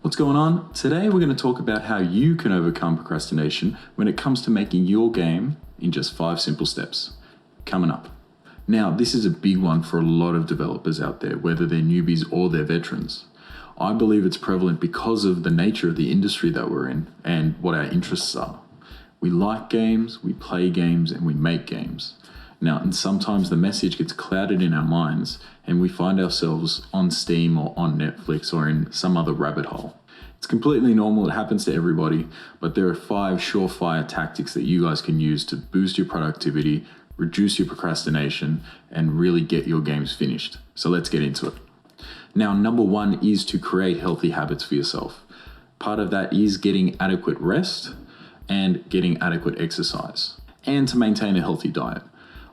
What's going on? Today we're going to talk about how you can overcome procrastination when it comes to making your game in just 5 simple steps. Coming up. Now, this is a big one for a lot of developers out there, whether they're newbies or they're veterans. I believe it's prevalent because of the nature of the industry that we're in and what our interests are. We like games, we play games, and we make games. Now, and sometimes the message gets clouded in our minds and we find ourselves on Steam or on Netflix or in some other rabbit hole. It's completely normal, it happens to everybody, but there are 5 surefire tactics that you guys can use to boost your productivity, reduce your procrastination, and really get your games finished. So let's get into it. Now, number 1 is to create healthy habits for yourself. Part of that is getting adequate rest and getting adequate exercise, and to maintain a healthy diet.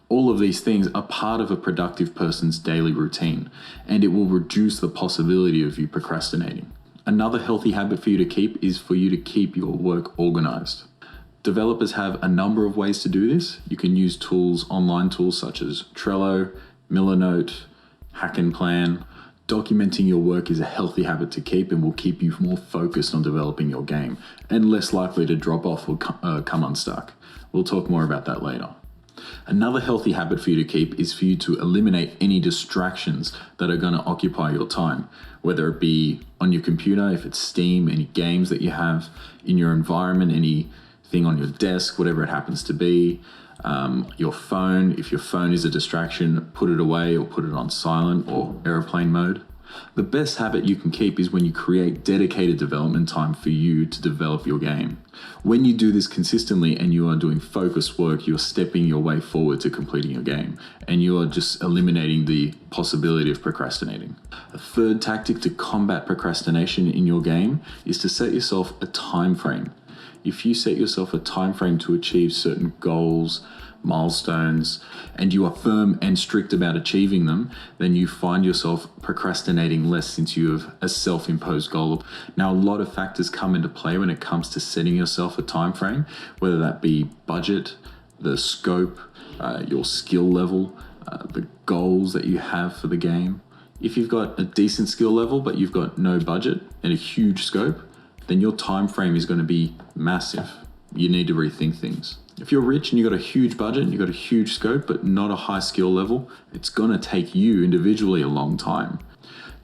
All of these things are part of a productive person's daily routine, and it will reduce the possibility of you procrastinating. Another healthy habit for you to keep is for you to keep your work organized. Developers have a number of ways to do this. You can use online tools such as Trello, Millernote, Hack and Plan. Documenting your work is a healthy habit to keep and will keep you more focused on developing your game and less likely to drop off or come unstuck. We'll talk more about that later. Another healthy habit for you to keep is for you to eliminate any distractions that are going to occupy your time, whether it be on your computer, if it's Steam, any games that you have in your environment, anything on your desk, whatever it happens to be. Your phone, if your phone is a distraction, put it away or put it on silent or airplane mode. The best habit you can keep is when you create dedicated development time for you to develop your game. When you do this consistently and you are doing focused work, you're stepping your way forward to completing your game, and you are just eliminating the possibility of procrastinating. A third tactic to combat procrastination in your game is to set yourself a time frame. If you set yourself a time frame to achieve certain goals, milestones, and you are firm and strict about achieving them, then you find yourself procrastinating less since you have a self-imposed goal. Now, a lot of factors come into play when it comes to setting yourself a time frame, whether that be budget, the scope, your skill level, the goals that you have for the game. If you've got a decent skill level, but you've got no budget and a huge scope, then your time frame is going to be massive. You need to rethink things. If you're rich and you've got a huge budget and you've got a huge scope but not a high skill level, it's going to take you individually a long time.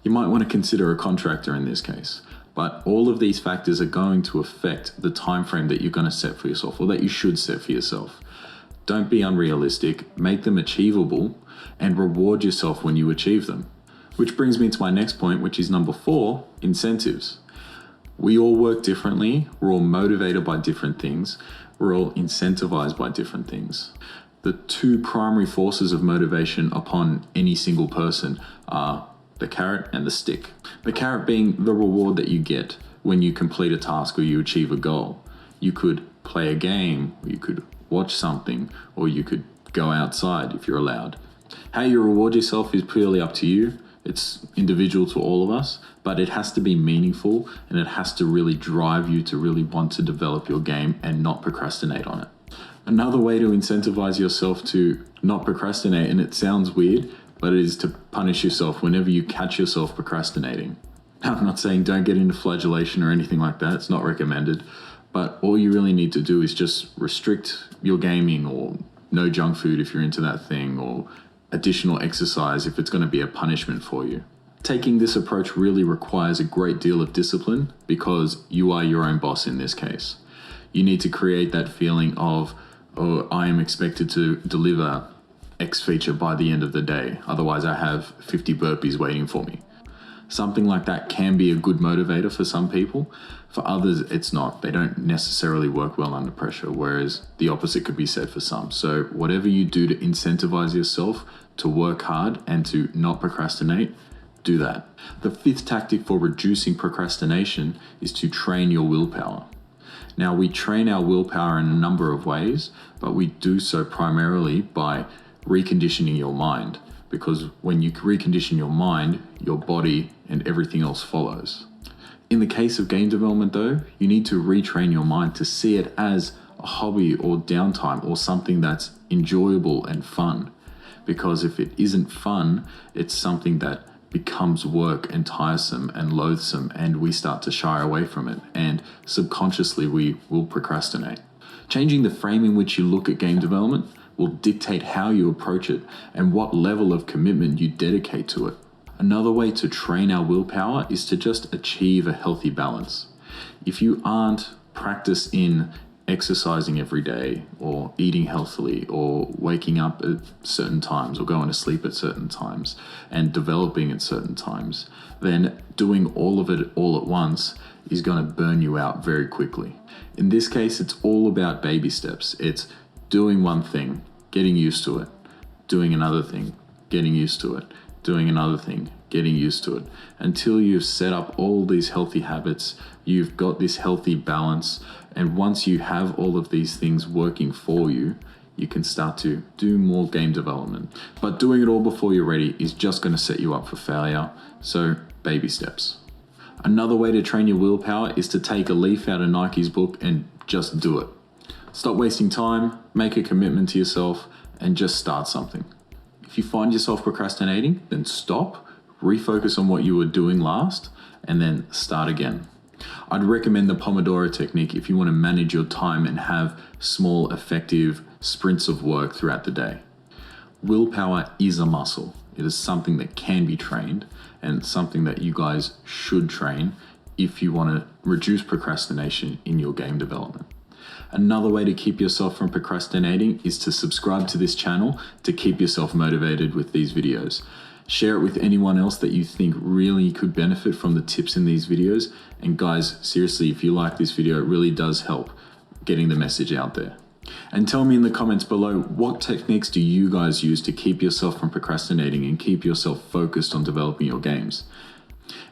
You might want to consider a contractor in this case, but all of these factors are going to affect the time frame that you're going to set for yourself, or that you should set for yourself. Don't be unrealistic, make them achievable, and reward yourself when you achieve them. Which brings me to my next point, which is number 4, incentives. We all work differently, we're all motivated by different things, we're all incentivized by different things. The 2 primary forces of motivation upon any single person are the carrot and the stick. The carrot being the reward that you get when you complete a task or you achieve a goal. You could play a game, or you could watch something, or you could go outside if you're allowed. How you reward yourself is purely up to you. It's individual to all of us, but it has to be meaningful and it has to really drive you to really want to develop your game and not procrastinate on it. Another way to incentivize yourself to not procrastinate, and it sounds weird, but it is to punish yourself whenever you catch yourself procrastinating. Now, I'm not saying don't get into flagellation or anything like that, it's not recommended, but all you really need to do is just restrict your gaming, or no junk food if you're into that thing, or additional exercise if it's going to be a punishment for you. Taking this approach really requires a great deal of discipline because you are your own boss in this case. You need to create that feeling of, oh, I am expected to deliver X feature by the end of the day. Otherwise, I have 50 burpees waiting for me. Something like that can be a good motivator for some people. For others, it's not. They don't necessarily work well under pressure, whereas the opposite could be said for some. So whatever you do to incentivize yourself to work hard and to not procrastinate, do that. The 5th tactic for reducing procrastination is to train your willpower. Now, we train our willpower in a number of ways, but we do so primarily by reconditioning your mind, because when you recondition your mind, your body and everything else follows. In the case of game development though, you need to retrain your mind to see it as a hobby or downtime or something that's enjoyable and fun. Because if it isn't fun, it's something that becomes work and tiresome and loathsome, and we start to shy away from it, and subconsciously we will procrastinate. Changing the frame in which you look at game development will dictate how you approach it and what level of commitment you dedicate to it. Another way to train our willpower is to just achieve a healthy balance. If you aren't practiced in exercising every day, or eating healthily, or waking up at certain times, or going to sleep at certain times, and developing at certain times, then doing all of it all at once is going to burn you out very quickly. In this case, it's all about baby steps. It's doing one thing, getting used to it, doing another thing, getting used to it, doing another thing, getting used to it, until you've set up all these healthy habits, you've got this healthy balance, and once you have all of these things working for you, you can start to do more game development. But doing it all before you're ready is just going to set you up for failure, so baby steps. Another way to train your willpower is to take a leaf out of Nike's book and just do it. Stop wasting time, make a commitment to yourself, and just start something. If you find yourself procrastinating, then stop, refocus on what you were doing last, and then start again. I'd recommend the Pomodoro technique if you want to manage your time and have small, effective sprints of work throughout the day. Willpower is a muscle. It is something that can be trained, and something that you guys should train if you want to reduce procrastination in your game development. Another way to keep yourself from procrastinating is to subscribe to this channel to keep yourself motivated with these videos. Share it with anyone else that you think really could benefit from the tips in these videos. And guys, seriously, if you like this video, it really does help getting the message out there. And tell me in the comments below, what techniques do you guys use to keep yourself from procrastinating and keep yourself focused on developing your games?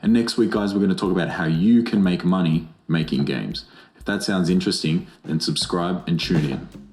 And next week, guys, we're going to talk about how you can make money making games. If that sounds interesting, then subscribe and tune in.